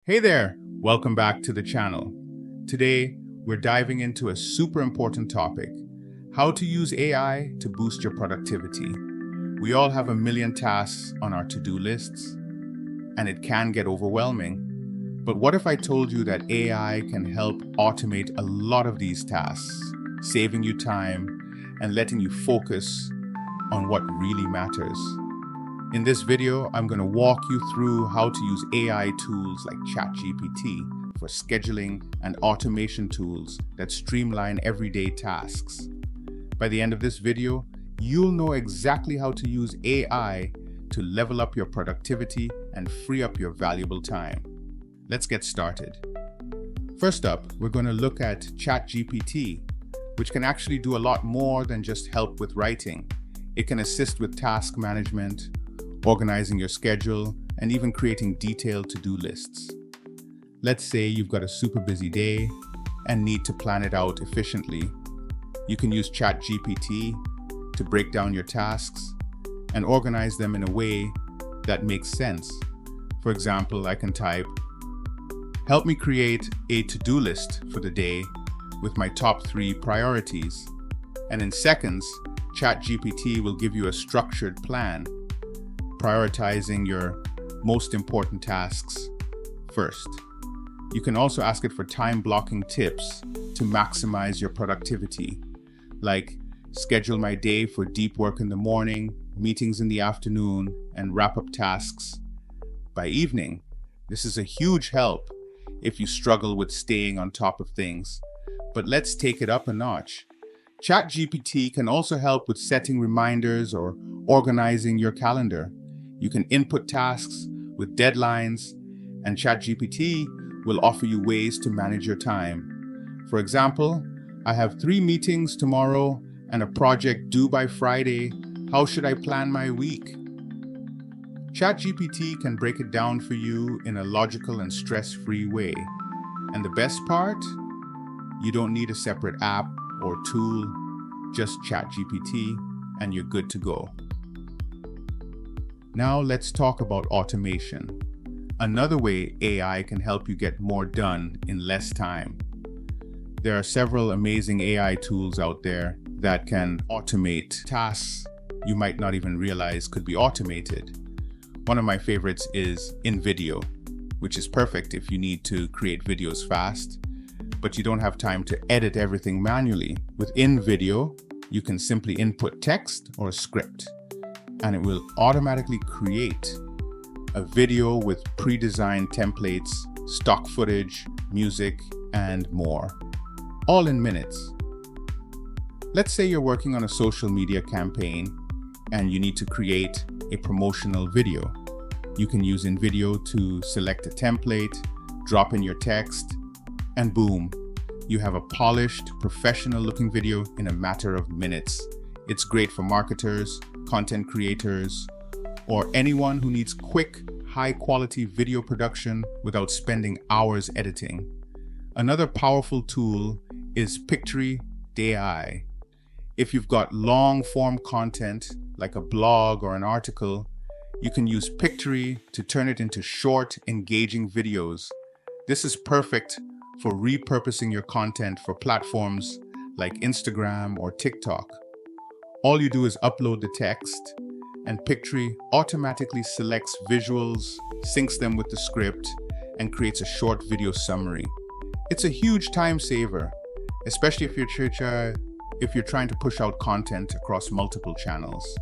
Hey there, welcome back to the channel. Today, we're diving into a super important topic, how to use AI to boost your productivity. We all have a million tasks on our to-do lists, and it can get overwhelming. But what if I told you that AI can help automate a lot of these tasks, saving you time and letting you focus on what really matters? In this video, I'm going to walk you through how to use AI tools like ChatGPT for scheduling and automation tools that streamline everyday tasks. By the end of this video, you'll know exactly how to use AI to level up your productivity and free up your valuable time. Let's get started. First up, we're going to look at ChatGPT, which can actually do a lot more than just help with writing. It can assist with task management, organizing your schedule, and even creating detailed to-do lists. Let's say you've got a super busy day and need to plan it out efficiently. You can use ChatGPT to break down your tasks and organize them in a way that makes sense. For example, I can type, "Help me create a to-do list for the day with my top 3 priorities." And in seconds, ChatGPT will give you a structured plan, prioritizing your most important tasks first. You can also ask it for time blocking tips to maximize your productivity, like schedule my day for deep work in the morning, meetings in the afternoon, and wrap up tasks by evening. This is a huge help if you struggle with staying on top of things. But let's take it up a notch. ChatGPT can also help with setting reminders or organizing your calendar. You can input tasks with deadlines, and ChatGPT will offer you ways to manage your time. For example, I have 3 meetings tomorrow and a project due by Friday. How should I plan my week? ChatGPT can break it down for you in a logical and stress-free way. And the best part? You don't need a separate app or tool, just ChatGPT, and you're good to go. Now let's talk about automation. Another way AI can help you get more done in less time. There are several amazing AI tools out there that can automate tasks you might not even realize could be automated. One of my favorites is InVideo, which is perfect if you need to create videos fast, but you don't have time to edit everything manually. With InVideo, you can simply input text or a script, and it will automatically create a video with pre-designed templates, stock footage, music, and more, all in minutes. Let's say you're working on a social media campaign and you need to create a promotional video. You can use InVideo to select a template, drop in your text, and boom, you have a polished, professional-looking video in a matter of minutes. It's great for marketers, content creators, or anyone who needs quick, high-quality video production without spending hours editing. Another powerful tool is Pictory.ai. If you've got long-form content, like a blog or an article, you can use Pictory to turn it into short, engaging videos. This is perfect for repurposing your content for platforms like Instagram or TikTok. All you do is upload the text, and Pictory automatically selects visuals, syncs them with the script, and creates a short video summary. It's a huge time saver, especially if you're trying to push out content across multiple channels.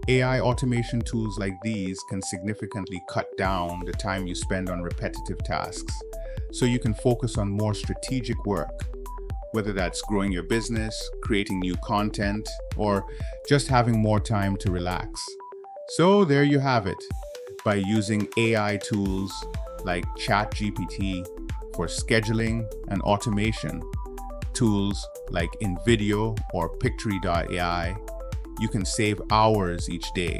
AI automation tools like these can significantly cut down the time you spend on repetitive tasks, so you can focus on more strategic work, whether that's growing your business, creating new content, or just having more time to relax. So there you have it. By using AI tools like ChatGPT for scheduling and automation, tools like InVideo or Pictory.ai, you can save hours each day.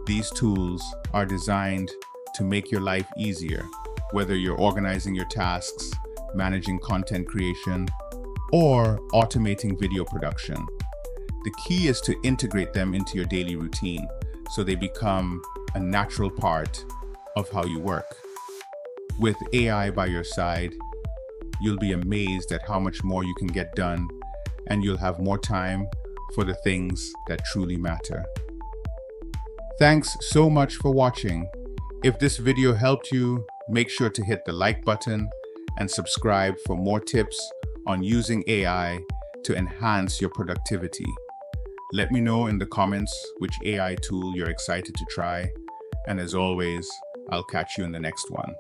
These tools are designed to make your life easier, whether you're organizing your tasks, managing content creation, or automating video production. The key is to integrate them into your daily routine so they become a natural part of how you work. With AI by your side, you'll be amazed at how much more you can get done, and you'll have more time for the things that truly matter. Thanks so much for watching. If this video helped you, make sure to hit the like button and subscribe for more tips on using AI to enhance your productivity. Let me know in the comments which AI tool you're excited to try, and as always, I'll catch you in the next one.